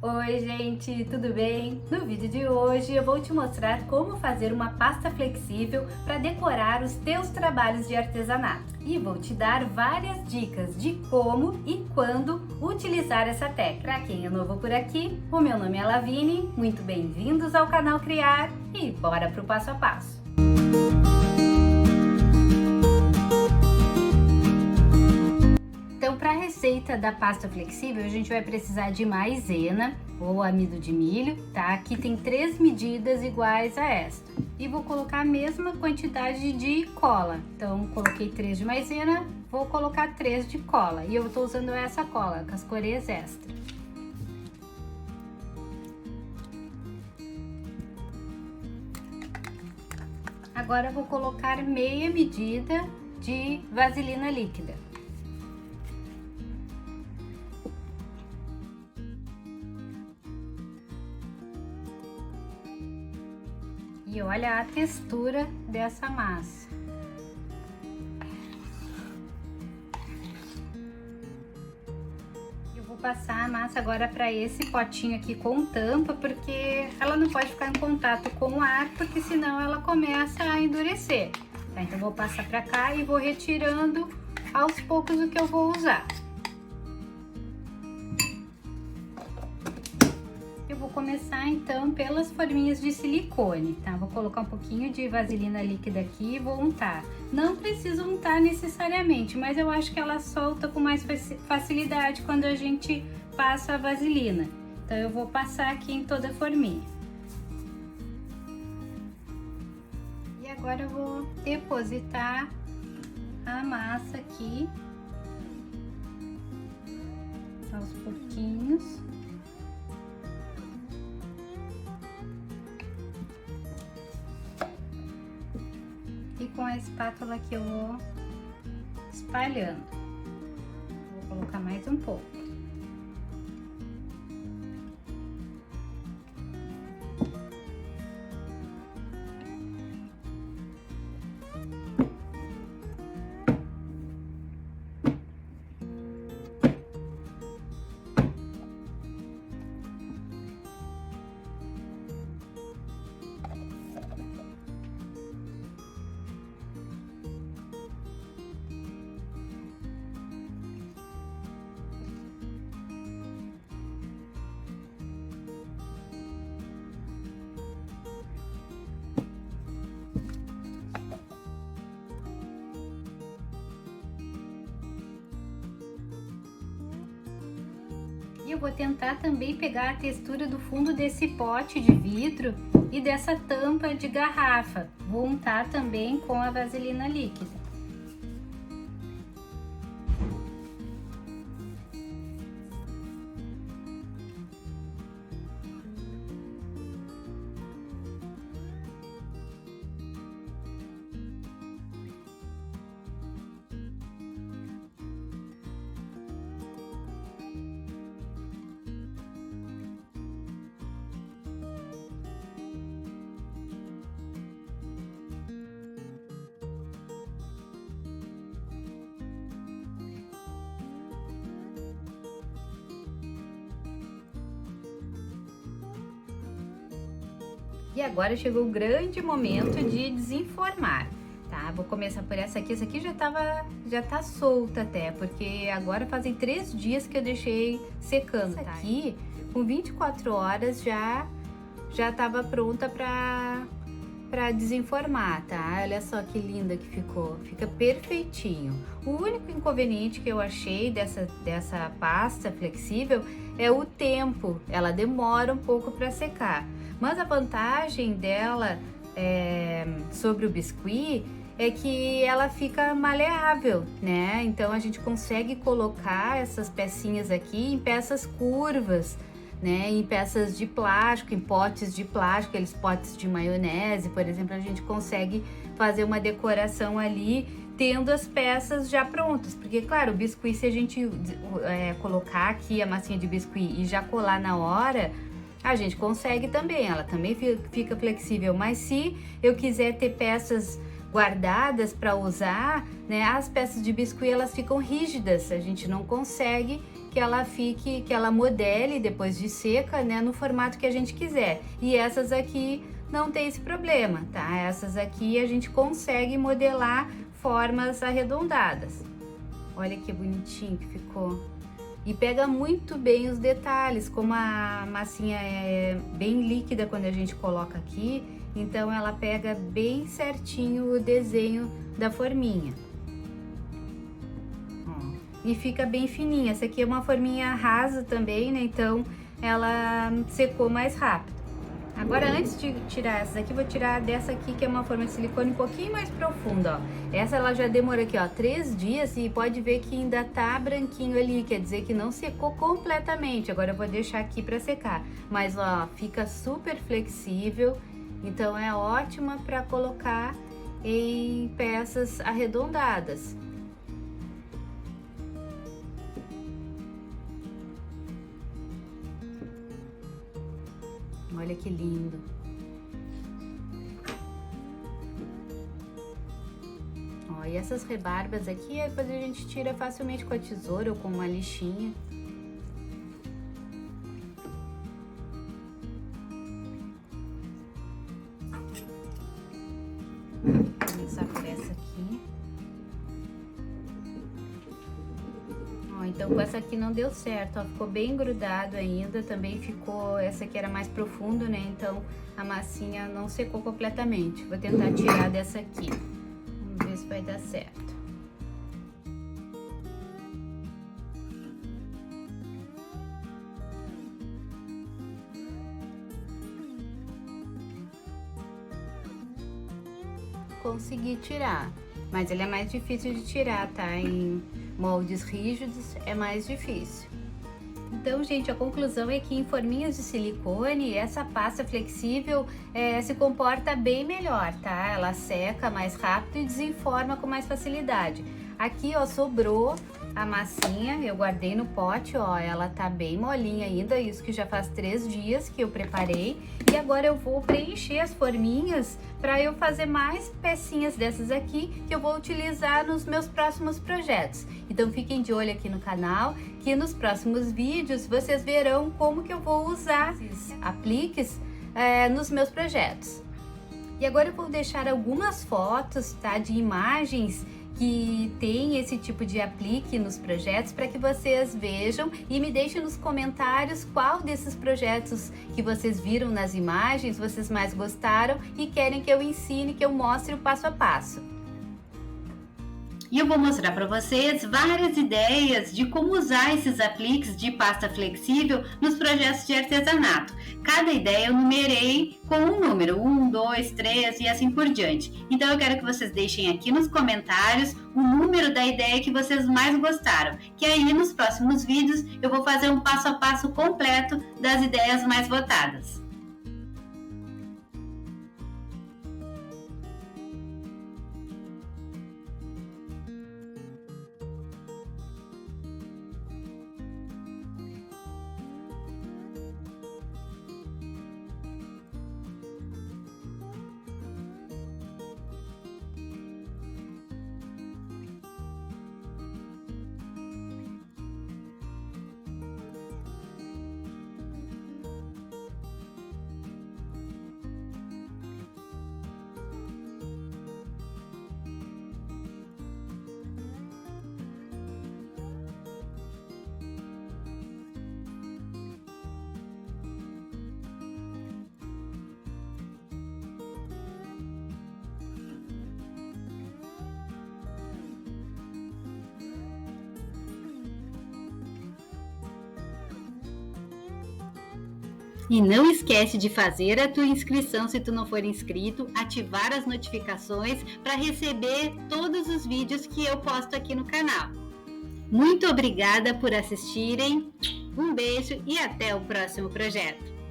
Oi gente, tudo bem? No vídeo de hoje eu vou te mostrar como fazer uma pasta flexível para decorar os teus trabalhos de artesanato. E vou te dar várias dicas de como e quando utilizar essa técnica. Para quem é novo por aqui, o meu nome é Lavínia, muito bem-vindos ao canal Criar e bora pro passo a passo. Então, para a receita da pasta flexível, a gente vai precisar de maisena ou amido de milho, tá? Aqui tem 3 medidas iguais a esta. E vou colocar a mesma quantidade de cola. Então, coloquei 3 de maisena, vou colocar 3 de cola. E eu tô usando essa cola, com as cores extra. Agora, eu vou colocar meia medida de vaselina líquida. E olha a textura dessa massa. Eu vou passar a massa agora para esse potinho aqui com tampa, porque ela não pode ficar em contato com o ar, porque senão ela começa a endurecer. Tá? Então, vou passar para cá e vou retirando aos poucos o que eu vou usar. Vou começar então pelas forminhas de silicone, tá? Vou colocar um pouquinho de vaselina líquida aqui e vou untar. Não preciso untar necessariamente, mas eu acho que ela solta com mais facilidade quando a gente passa a vaselina. Então eu vou passar aqui em toda a forminha. E agora eu vou depositar a massa aqui aos pouquinhos. E com a espátula que eu vou espalhando. Vou colocar mais um pouco. E eu vou tentar também pegar a textura do fundo desse pote de vidro e dessa tampa de garrafa. Vou untar também com a vaselina líquida. E agora chegou o grande momento de desenformar, tá? Vou começar por essa aqui já tá solta até, porque agora fazem 3 dias que eu deixei secando, tá? Essa aqui, com 24 horas já tava pronta pra desenformar, tá? Olha só que linda que ficou, fica perfeitinho. O único inconveniente que eu achei dessa pasta flexível é o tempo, ela demora um pouco para secar. Mas a vantagem dela sobre o biscuit é que ela fica maleável, né? Então a gente consegue colocar essas pecinhas aqui em peças curvas, né? Em peças de plástico, em potes de plástico, aqueles potes de maionese, por exemplo, a gente consegue fazer uma decoração ali tendo as peças já prontas, porque claro, o biscuit, se a gente colocar aqui a massinha de biscuit e já colar na hora, a gente consegue também, ela também fica flexível, mas se eu quiser ter peças guardadas para usar, né, as peças de biscuit elas ficam rígidas, a gente não consegue que ela fique, que ela modele depois de seca, né, no formato que a gente quiser. E essas aqui não tem esse problema, tá? Essas aqui a gente consegue modelar formas arredondadas. Olha que bonitinho que ficou. E pega muito bem os detalhes, como a massinha é bem líquida quando a gente coloca aqui, então ela pega bem certinho o desenho da forminha. Ó, e fica bem fininha. Essa aqui é uma forminha rasa também, né? Então ela secou mais rápido. Agora, antes de tirar essas aqui, vou tirar dessa aqui, que é uma forma de silicone um pouquinho mais profunda, ó. Essa ela já demora aqui, ó, 3 dias e pode ver que ainda tá branquinho ali, quer dizer que não secou completamente. Agora eu vou deixar aqui pra secar. Mas, ó, fica super flexível, então é ótima pra colocar em peças arredondadas. Olha que lindo. Ó, e essas rebarbas aqui, depois a gente tira facilmente com a tesoura ou com uma lixinha. Vou começar por essa aqui. Então com essa aqui não deu certo, ó, ficou bem grudado ainda, também ficou, essa aqui era mais profundo, né, então a massinha não secou completamente. Vou tentar tirar dessa aqui, vamos ver se vai dar certo. Consegui tirar, mas ele é mais difícil de tirar, tá? Em moldes rígidos é mais difícil. Então, gente, a conclusão é que em forminhas de silicone, essa pasta flexível se comporta bem melhor, tá? Ela seca mais rápido e desenforma com mais facilidade. Aqui, ó, sobrou a massinha, eu guardei no pote, ó, ela tá bem molinha ainda, isso que já faz 3 dias que eu preparei. E agora eu vou preencher as forminhas para eu fazer mais pecinhas dessas aqui que eu vou utilizar nos meus próximos projetos. Então fiquem de olho aqui no canal, que nos próximos vídeos vocês verão como que eu vou usar esses apliques nos meus projetos. E agora eu vou deixar algumas fotos, tá, de imagens que tem esse tipo de aplique nos projetos para que vocês vejam e me deixem nos comentários qual desses projetos que vocês viram nas imagens vocês mais gostaram e querem que eu ensine, que eu mostre o passo a passo. E eu vou mostrar para vocês várias ideias de como usar esses apliques de pasta flexível nos projetos de artesanato. Cada ideia eu numerei com um número, 1, 2, 3 e assim por diante. Então eu quero que vocês deixem aqui nos comentários o número da ideia que vocês mais gostaram, que aí nos próximos vídeos eu vou fazer um passo a passo completo das ideias mais votadas. E não esquece de fazer a tua inscrição se tu não for inscrito, ativar as notificações para receber todos os vídeos que eu posto aqui no canal. Muito obrigada por assistirem, um beijo e até o próximo projeto!